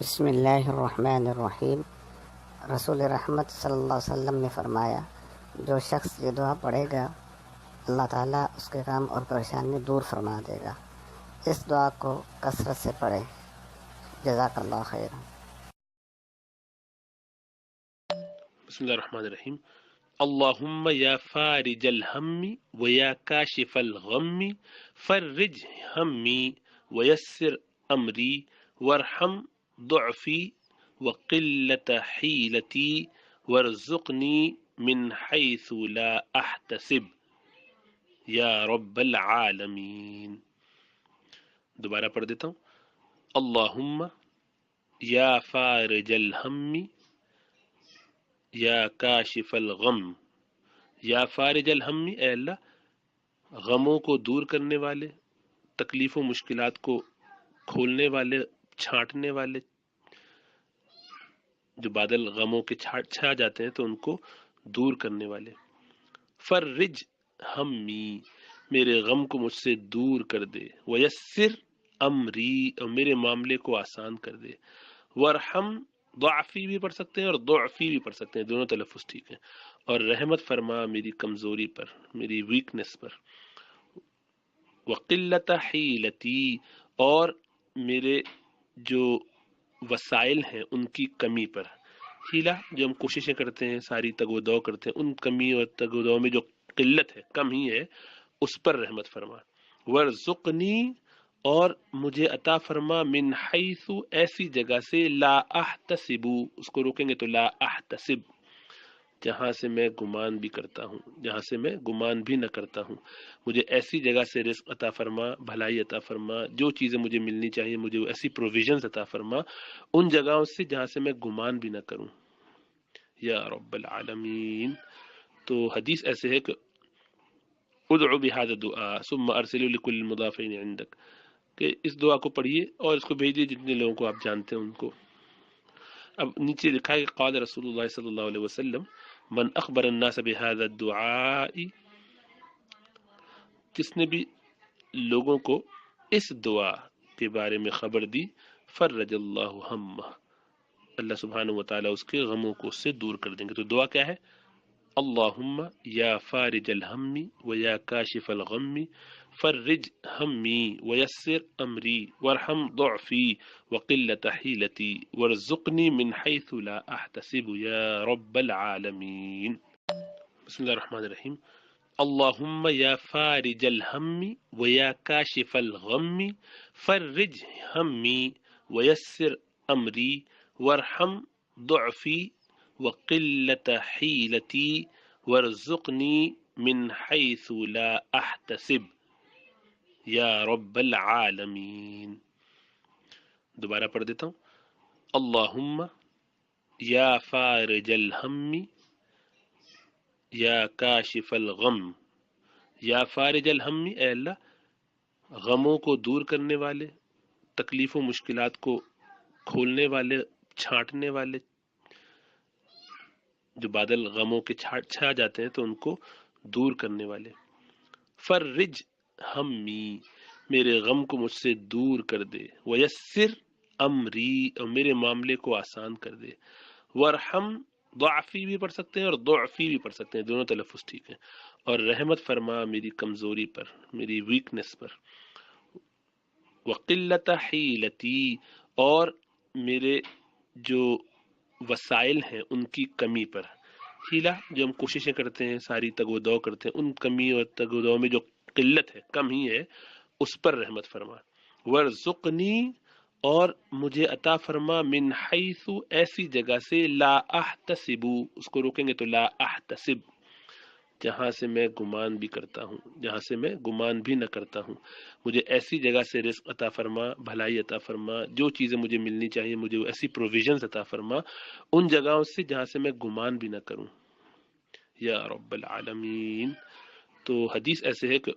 بسم اللہ الرحمن الرحیم۔ رسول رحمت صلی اللہ علیہ وسلم نے فرمایا، جو شخص یہ دعا پڑھے گا اللہ تعالیٰ اس کے غم اور پریشانی دور فرما دے گا۔ اس دعا کو کثرت سے پڑھیں۔ جزاک اللہ خیر۔ بسم اللہ الرحمن الرحیم۔ اللہم یا فارج الہم و یا کاشف الغم فرج ہمی ویسر امری وارحم ضعفی وقلت حیلتی وارزقنی من حیث لا احتسب یا رب العالمین۔ دوبارہ پڑھ دیتا ہوں۔ اللہم یا فارج الہم یا کاشف الغم، یا فارج الہم، اے اللہ غموں کو دور کرنے والے، تکلیف و مشکلات کو کھولنے والے، چھانٹنے والے، جو بادل غموں کے چھا جاتے ہیں تو ان کو دور کرنے والے۔ فرج ہمی، میرے غم کو مجھ سے دور کر دے، ویسر امری، اور میرے معاملے کو آسان کر دے، ورحم، ضعفی بھی پڑھ سکتے ہیں اور ضعفی بھی پڑھ سکتے ہیں، دونوں تلفظ ٹھیک ہے، اور رحمت فرما میری کمزوری پر، میری ویکنس پر، وقلت حیلتی، اور میرے جو وسائل ہیں ان کی کمی پر۔ حیلہ جو ہم کوششیں کرتے ہیں، ساری تگ و دو کرتے ہیں، ان کمی اور تگ و دو میں جو قلت ہے، کم ہی ہے، اس پر رحمت فرما۔ ورزقنی، اور مجھے عطا فرما، من حیث، ایسی جگہ سے، لا احتسب، اس کو روکیں گے تو لا احتسب، جہاں سے میں گمان بھی کرتا ہوں، جہاں سے میں گمان بھی نہ کرتا ہوں، مجھے ایسی جگہ سے رزق عطا فرما، بھلائی عطا فرما، جو چیزیں مجھے ملنی چاہیے مجھے ایسی پروویژنز عطا فرما ان جگہوں سے جہاں سے میں گمان بھی نہ کروں، یا رب العالمین۔ تو حدیث ایسے ہے کہ ادعو بهذا الدعاء ثم ارسلوا لكل المضافين عندك، کہ اس دعا کو پڑھیے اور اس کو بھیجیے جتنے لوگوں کو آپ جانتے ہیں ان کو۔ اب نیچے لکھا ہے کہ قال رسول اللہ صلی اللہ علیہ وسلم من اخبر الناس بهذا الدعاء، جس نے بھی لوگوں کو اس دعا کے بارے میں خبر دی، فرج اللہ ہمہ، اللہ سبحانہ و تعالیٰ اس کے غموں کو اس سے دور کر دیں گے۔ تو دعا کیا ہے؟ اللہم یا فارج الہم و یا کاشف الغم فرج ہمی ویسر امری وارحم ضعفی وقلت حیلتی وارزقنی من حیث لا احتسب یا رب العالمین۔ بسم اللہ الرحمن الرحیم۔ اللہم یا فارج الہم و یا کاشف الغم فرج ہمی ویسر امری وارحم ضعفی وقلت حیلتی وارزقنی من حیث لا احتسب یا رب العالمین۔ دوبارہ پڑھ دیتا ہوں۔ اللہم یا فارج الہم یا کاشف الغم، یا فارج الہم، اے اللہ غموں کو دور کرنے والے، تکلیف و مشکلات کو کھولنے والے، چھانٹنے والے، جو بادل غموں کے چھا جاتے ہیں تو ان کو دور کرنے والے۔ فرج ہمی، میرے غم کو مجھ سے دور کر دے، ویسر امری، اور میرے معاملے کو آسان کر دے، ورحم، ضعفی بھی پڑھ سکتے ہیں اور ضعفی بھی پڑھ سکتے ہیں، دونوں تلفظ ٹھیک ہے، اور رحمت فرما میری کمزوری پر، میری ویکنس پر، وقلت حیلتی، اور میرے جو وسائل ہیں ان کی کمی پر۔ حیلہ جو ہم کوششیں کرتے ہیں، ساری تگ و دو کرتے ہیں، ان کمی اور تگ و دو میں جو قلت ہے، کم ہی ہے، اس پر رحمت فرما۔ ورزقنی، اور مجھے عطا فرما، من حیث، ایسی جگہ سے، لا احتسب، اس کو روکیں گے تو لا احتسب، جہاں سے میں گمان بھی کرتا ہوں، جہاں سے میں گمان بھی نہ کرتا ہوں، مجھے ایسی جگہ سے رزق عطا فرما، بھلائی عطا فرما، جو چیزیں مجھے ملنی چاہیے مجھے ایسی پروویژنز عطا فرما ان جگہوں سے جہاں سے میں گمان بھی نہ کروں، یا رب العالمین۔ تو حدیث ایسے ہے کہ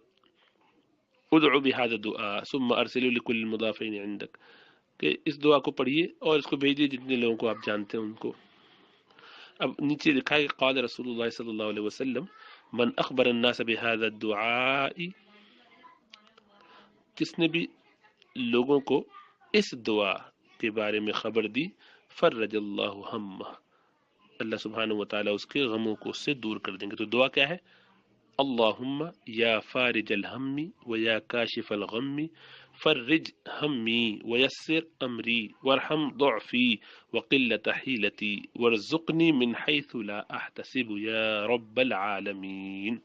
ادعو بهذا الدعاء ثم ارسلوا لكل المضافين عندك، کہ اس دعا کو پڑھیے اور اس کو بھیجیے جتنے لوگوں کو آپ جانتے ہیں ان کو۔ اب نیچے لکھا ہے کہ قال رسول اللہ صلی اللہ علیہ وسلم من اخبر الناس بهذا الدعاء، جس نے بھی لوگوں کو اس دعا کے بارے میں خبر دی، فرج اللہ ہمہ، اللہ سبحانہ و تعالیٰ اس کے غموں کو اس سے دور کر دیں گے۔ تو دعا کیا ہے؟ اللہم یا فارج الہم و یا کاشف الغم، فرج ہمی ویسر امری وارحم ضعفی وقلت حیلتی وارزقنی من حیث لا احتسب یا رب العالمین۔